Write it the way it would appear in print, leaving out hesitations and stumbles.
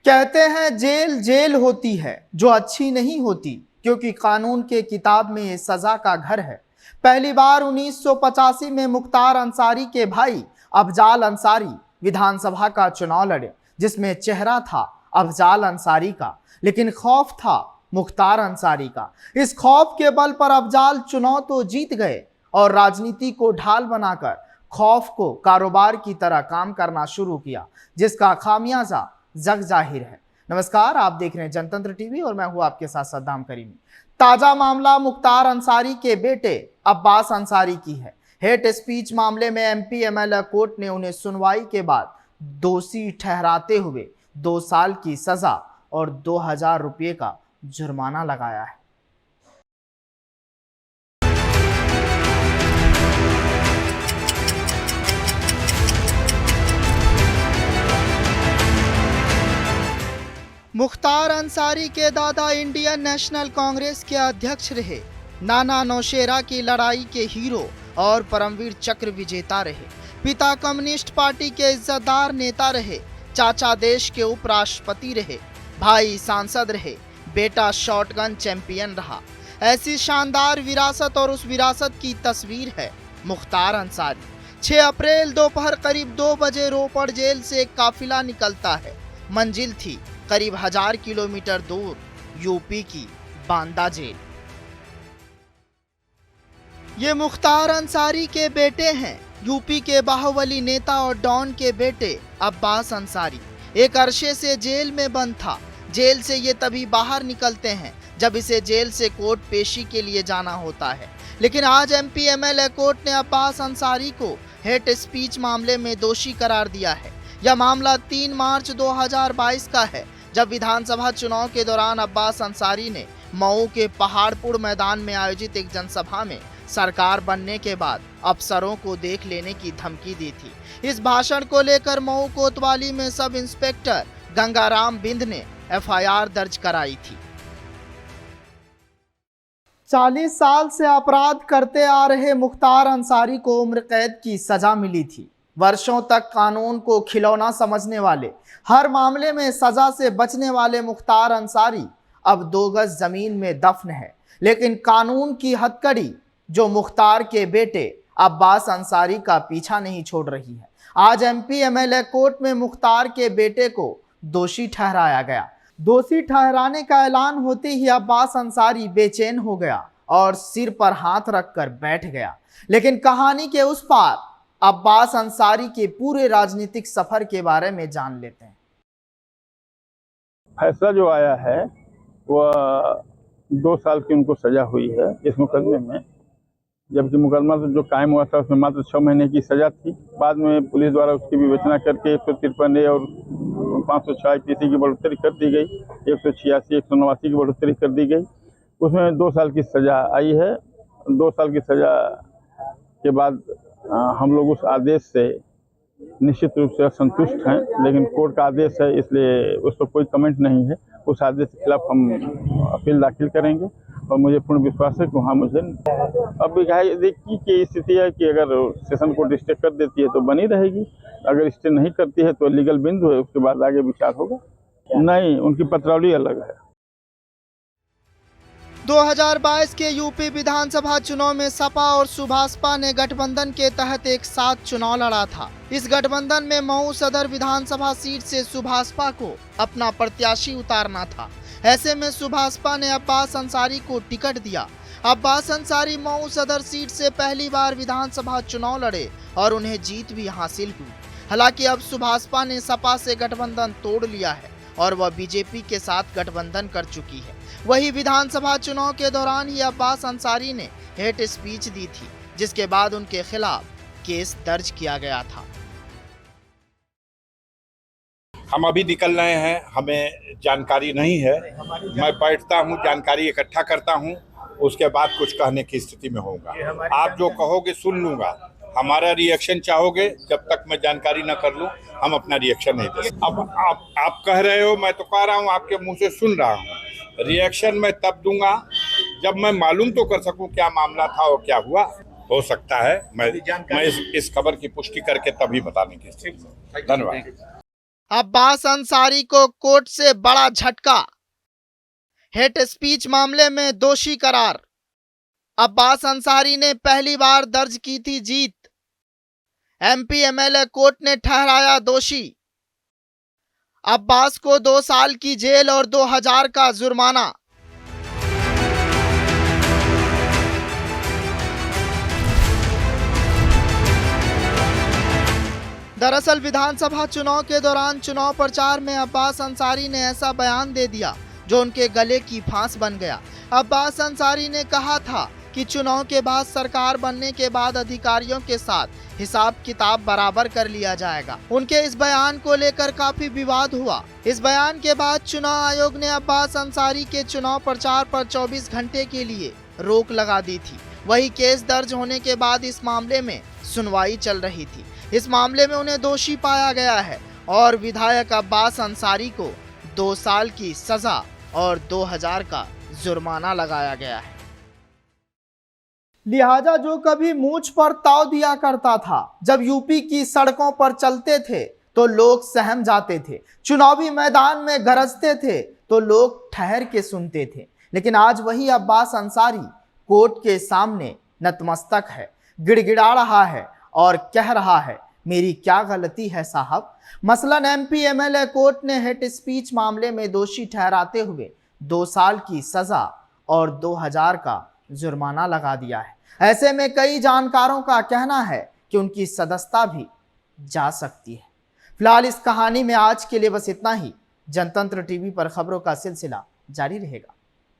कहते हैं jail jail होती है जो अच्छी नहीं होती, क्योंकि कानून के किताब में ये सजा का घर है। पहली बार 1985 में मुख्तार अंसारी के भाई अफजाल अंसारी विधानसभा का चुनाव लड़े, जिसमें चेहरा था अफजाल अंसारी का, लेकिन खौफ था मुख्तार अंसारी का। इस खौफ के बल पर अफजाल चुनाव तो जीत गए और राजनीति को ढाल बनाकर खौफ को कारोबार की तरह काम करना शुरू किया, जिसका खामियाजा जग जाहिर है। नमस्कार, आप देख रहे हैं जनतंत्र टीवी और मैं हूं आपके साथ सद्दाम करीमी। ताजा मामला मुख्तार अंसारी के बेटे अब्बास अंसारी की है। हेट स्पीच मामले में एमपी एमएलए कोर्ट ने उन्हें सुनवाई के बाद दोषी ठहराते हुए 2 साल की सजा और 2000 रुपये का जुर्माना लगाया है। मुख्तार अंसारी के दादा इंडियन नेशनल कांग्रेस के अध्यक्ष रहे, नाना नौशेरा की लड़ाई के हीरो और परमवीर चक्र विजेता रहे, पिता कम्युनिस्ट पार्टी के इज्जतदार नेता रहे, चाचा देश के उपराष्ट्रपति रहे, भाई सांसद रहे, बेटा शॉटगन चैंपियन रहा। ऐसी शानदार विरासत और उस विरासत की तस्वीर है मुख्तार अंसारी। 6 अप्रैल दोपहर करीब 2 बजे रोपड़ जेल से एक काफिला निकलता है। मंजिल थी करीब 1000 किलोमीटर दूर यूपी की बांदा जेल। ये मुख्तार अंसारी के बेटे हैं, यूपी के बाहुबली नेता और डॉन के बेटे अब्बास अंसारी। एक अरसे से जेल में बंद था। जेल से ये तभी बाहर निकलते हैं जब इसे जेल से कोर्ट पेशी के लिए जाना होता है। लेकिन आज एमपी एमएलए कोर्ट ने अब्बास अंसारी को हेट स्पीच मामले में दोषी करार दिया है। यह मामला 3 मार्च 2022 का है, जब विधानसभा चुनाव के दौरान अब्बास अंसारी ने मऊ के पहाड़पुर मैदान में आयोजित एक जनसभा में सरकार बनने के बाद अफसरों को देख लेने की धमकी दी थी। इस भाषण को लेकर मऊ कोतवाली में सब इंस्पेक्टर गंगाराम बिंद ने एफआईआर दर्ज कराई थी। 40 साल से अपराध करते आ रहे मुख्तार अंसारी को उम्र कैद की सजा मिली थी। वर्षों तक कानून को खिलौना समझने वाले, हर मामले में सजा से बचने वाले मुख्तार अंसारी अब 2 गज जमीन में दफन है। लेकिन कानून की हथकड़ी जो मुख्तार के बेटे अब्बास अंसारी का पीछा नहीं छोड़ रही है। आज एमपी एमएलए कोर्ट में मुख्तार के बेटे को दोषी ठहराया गया। दोषी ठहराने का ऐलान होते ही अब्बास अंसारी बेचैन हो गया और सिर पर हाथ रखकर बैठ गया। लेकिन कहानी के उस पार अब्बास अंसारी के पूरे राजनीतिक सफर के बारे में जान लेते हैं। फैसला जो आया है वह 2 साल की उनको सजा हुई है इस मुकदमे में, जबकि मुकदमा जो कायम हुआ था उसमें मात्र 6 महीने की सजा थी। बाद में पुलिस द्वारा उसकी विवेचना करके 153 ए और 506 IPC की बढ़ोतरी कर दी गई, 186, 189 की बढ़ोतरी कर दी गई। उसमें 2 साल की सजा आई है। 2 साल की सजा के बाद हम लोग उस आदेश से निश्चित रूप से असंतुष्ट हैं, लेकिन कोर्ट का आदेश है इसलिए उस पर कोई कमेंट नहीं है। उस आदेश के खिलाफ हम अपील दाखिल करेंगे और मुझे पूर्ण विश्वास है कि वहाँ मुझे अब की स्थिति है कि अगर सेशन कोर्ट स्टे कर देती है तो बनी रहेगी, अगर स्टे नहीं करती है तो लीगल बिंदु है, उसके बाद आगे विचार होगा। नहीं, उनकी पत्रावली अलग है। 2022 के यूपी विधानसभा चुनाव में सपा और सुभाषपा ने गठबंधन के तहत एक साथ चुनाव लड़ा था। इस गठबंधन में मऊ सदर विधानसभा सीट से सुभाषपा को अपना प्रत्याशी उतारना था। ऐसे में सुभाषपा ने अब्बास अंसारी को टिकट दिया। अब्बास अंसारी मऊ सदर सीट से पहली बार विधानसभा चुनाव लड़े और उन्हें जीत भी हासिल हुई। हालांकि अब सुभाषपा ने सपा से गठबंधन तोड़ लिया है और वह बीजेपी के साथ गठबंधन कर चुकी है। वही विधानसभा चुनाव के दौरान ही अब्बास अंसारी ने हेट स्पीच दी थी, जिसके बाद उनके खिलाफ केस दर्ज किया गया था। हम अभी निकल रहे हैं, हमें जानकारी नहीं है। मैं बैठता हूं, जानकारी इकट्ठा करता हूं, उसके बाद कुछ कहने की स्थिति में होऊंगा। आप जो कहोगे सुन लूंगा। हमारा रिएक्शन चाहोगे, जब तक मैं जानकारी न कर लूं हम अपना रिएक्शन नहीं दे। अब आप कह रहे हो, मैं तो कह रहा हूं, आपके मुंह से सुन रहा हूं। रिएक्शन मैं तब दूंगा जब मैं मालूम तो कर सकूं क्या मामला था और क्या हुआ। हो सकता है मैं इस खबर की पुष्टि करके तभी बताने की। धन्यवाद। अब्बास अंसारी को कोर्ट से बड़ा झटका, हेट स्पीच मामले में दोषी करार। अब्बास अंसारी ने पहली बार दर्ज की थी जीत, एमपी एमएलए कोर्ट ने ठहराया दोषी। अब्बास को 2 साल की जेल और 2000 का जुर्माना। दरअसल विधानसभा चुनाव के दौरान चुनाव प्रचार में अब्बास अंसारी ने ऐसा बयान दे दिया जो उनके गले की फांस बन गया। अब्बास अंसारी ने कहा था कि चुनाव के बाद सरकार बनने के बाद अधिकारियों के साथ हिसाब किताब बराबर कर लिया जाएगा। उनके इस बयान को लेकर काफी विवाद हुआ। इस बयान के बाद चुनाव आयोग ने अब्बास अंसारी के चुनाव प्रचार पर 24 घंटे के लिए रोक लगा दी थी। वही केस दर्ज होने के बाद इस मामले में सुनवाई चल रही थी। इस मामले में उन्हें दोषी पाया गया है और विधायक अब्बास अंसारी को 2 साल की सजा और 2000 का जुर्माना लगाया गया है। लिहाजा जो कभी मूंछ पर ताव दिया करता था, जब यूपी की सड़कों पर चलते थे तो लोग सहम जाते थे, चुनावी मैदान में गरजते थे तो लोग ठहर के सुनते थे। लेकिन आज वही अब्बास अंसारी कोर्ट के सामने नतमस्तक है, गिड़गिड़ा रहा है और कह रहा है, मेरी क्या गलती है साहब। मसलन एमपी एमएलए कोर्ट ने हेट स्पीच मामले में दोषी ठहराते हुए 2 साल की सजा और 2000 का जुर्माना लगा दिया है। ऐसे में कई जानकारों का कहना है कि उनकी सदस्यता भी जा सकती है। फिलहाल इस कहानी में आज के लिए बस इतना ही। जनतंत्र टीवी पर खबरों का सिलसिला जारी रहेगा।